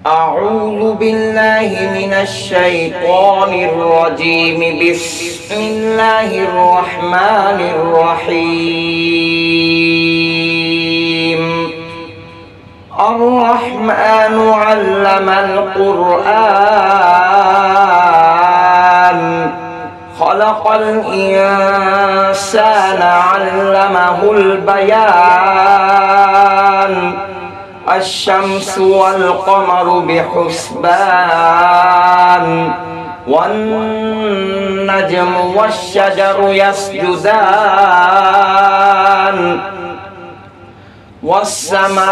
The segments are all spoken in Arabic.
أعوذ بالله من الشيطان الرجيم. بسم الله الرحمن الرحيم. الرحمن علم القرآن خلق الإنسان علمه البيان. الشمس والقمر بحسبان والنجم والشجر يسجدان والسماء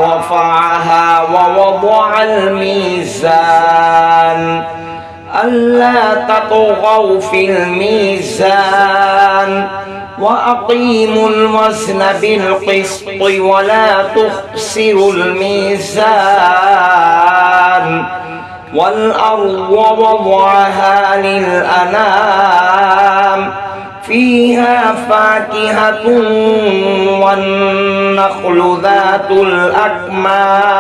رفعها ووضع الميزان ألا تطغوا في الميزان وأقيموا الوزن بالقسط ولا تخسروا الميزان والأرض وضعها للأنام فيها فاكهة والنخل ذات الأكمام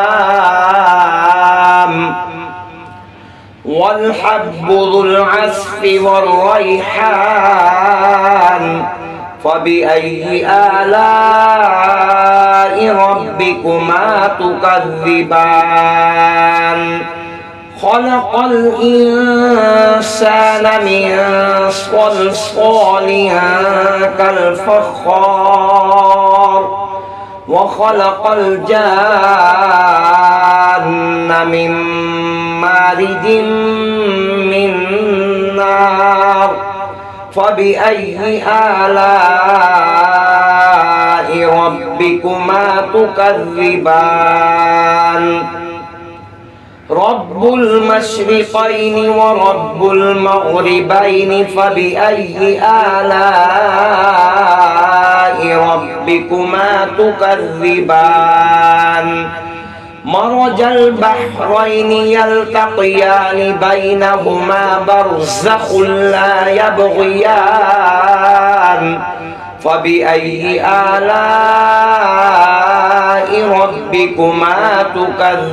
والحب ذو العصف والريحان. فبأي آلاء ربكما تكذبان؟ خلق الإنسان من صلصال كالفخار وخلق الجان من مارج من نار. فبأي آلاء ربكما تكذبان؟ رب المشرقين ورب المغربين. فبأي آلاء ربكما تكذبان؟ مرج البحرين يلتقيان بينهما برزخ لا يبغيان. فبأي آلاء ربكما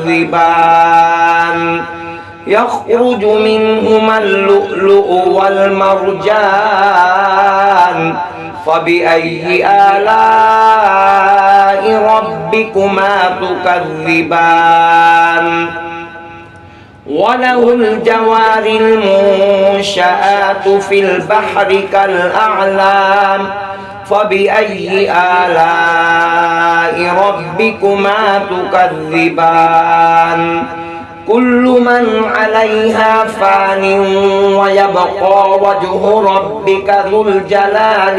تكذبان؟ يخرج منهما اللؤلؤ والمرجان. فبأي آلاء ربكما تكذبان؟ وله الجوار المنشآت في البحر كالأعلام. فبأي آلاء ربكما تكذبان؟ كل من عليها فان ويبقى وجه ربك ذو الجلال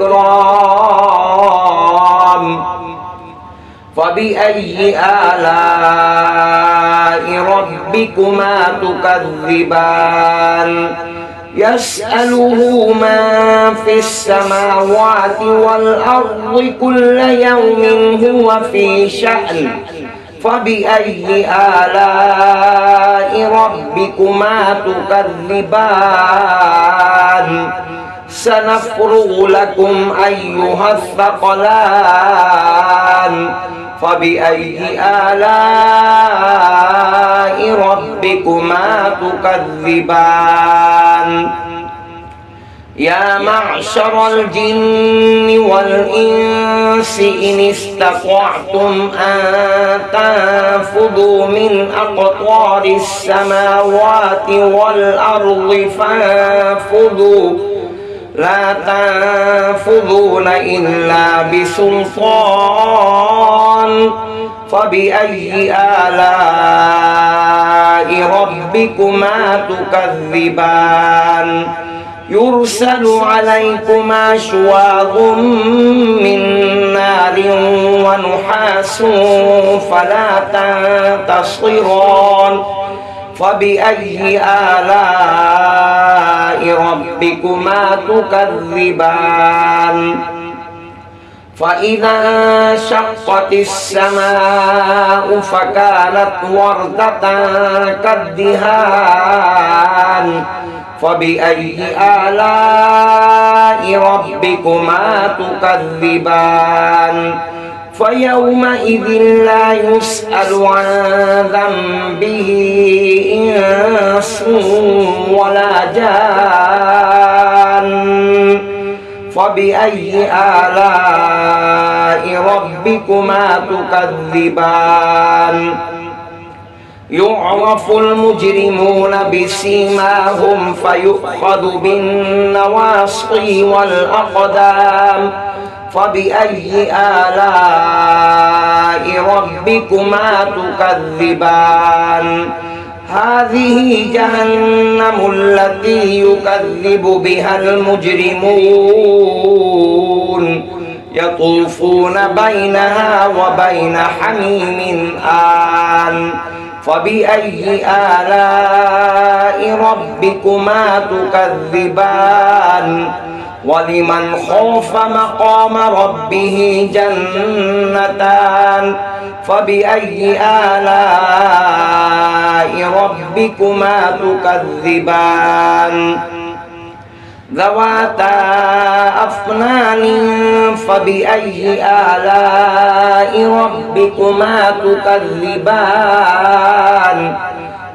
والإكرام. فبأي آلاء ربكما تكذبان؟ يسأله من في السماوات والأرض كل يوم هو في شأن. فبأي آلاء ربكما تكذبان؟ سنفرغ لكم أيها الثقلان. فبأي آلاء ربكما تكذبان؟ يا معشر الجن والإنس إن استطعتم أن تنفذوا من أقطار السماوات والأرض فانفذوا لا تنفذون إلا بسلطان. فبأي آلاء ربكما تكذبان؟ يرسل عليكما شواظ من نار ونحاس فلا تنتصران. فبأي آلاء ربكما تكذبان؟ فإذا انشقت السماء فكانت وردة كالدهان. فبأي آلاء ربكما تكذبان؟ فيومئذ لا يسأل عن ذنبه إنس ولا جان فبأي آلاء ربكما تكذبان يعرف المجرمون بسيماهم فيؤخذ بالنواصي والأقدام فبأي آلاء ربكما تكذبان هذه جهنم التي يكذب بها المجرمون يطوفون بينها وبين حميم آن فبأي آلاء ربكما تكذبان ولمن خاف مقام ربه جنتان فبأي آلاء ربكما تكذبان ذواتا أفنان فبأي آلاء ربكما تكذبان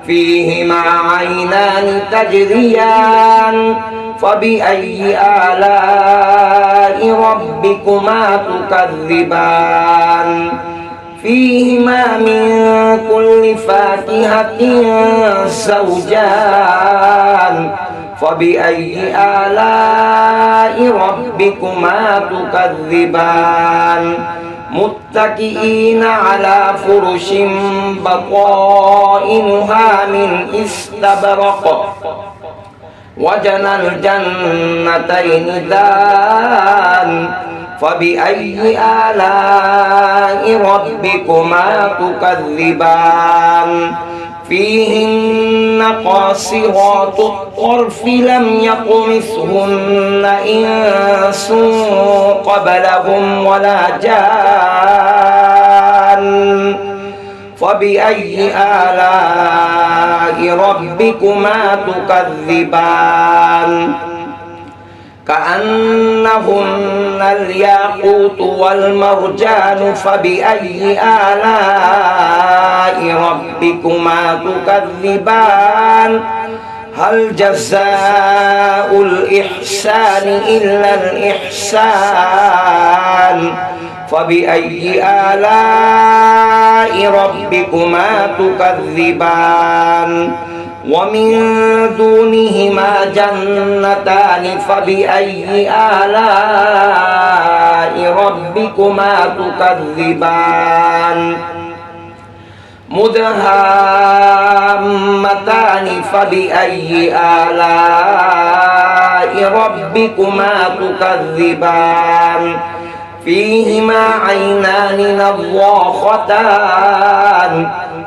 فيهما عينان تجريان فبأي آلاء ربكما تكذبان فيهما من كل فاكهة زوجان فبأي آلاء ربكما تكذبان متكئين على فرش بطائنها من استبرق وجنى الجنتين دان فبأي آلاء ربكما تكذبان فيهن قاصرات الطرف لم يطمثهن إنس قبلهم ولا جان فبأي آلاء ربكما تكذبان كأنهن الياقوت والمرجان فبأي آلاء ربكما تكذبان هل جزاء الإحسان إلا الإحسان فبأي آلاء ربكما تكذبان ومن دونهما جنتان فبأي آلاء ربكما تكذبان مدهامتان فبأي آلاء ربكما تكذبان فيهما عينان نضاختان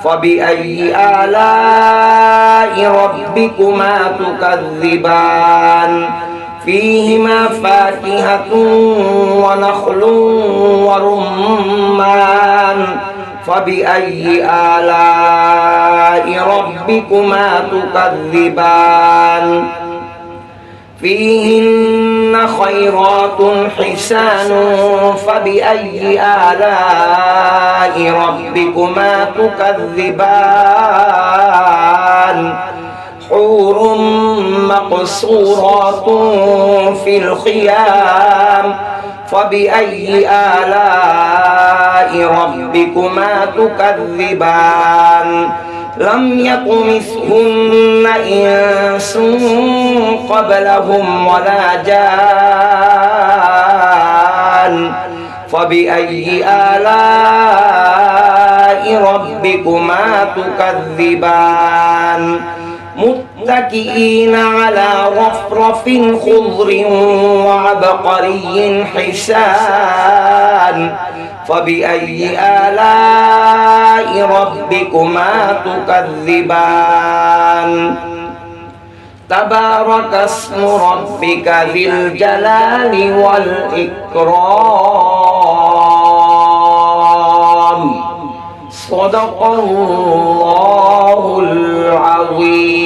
فبأي آلاء ربكما تكذبان فيهما فاكهة ونخل ورمان فبأي آلاء ربكما تكذبان فيهن خيرات حسان فبأي آلاء ربكما تكذبان حور مقصورات في الخيام فبأي آلاء ربكما تكذبان لم يطمثهن إنس قبلهم ولا جان فبأي آلاء ربكما تكذبان متكئين على رفرف خضر وعبقري حسان فبأي آلاء ربكما تكذبان تبارك اسم ربك ذي الجلال والإكرام صدق الله العظيم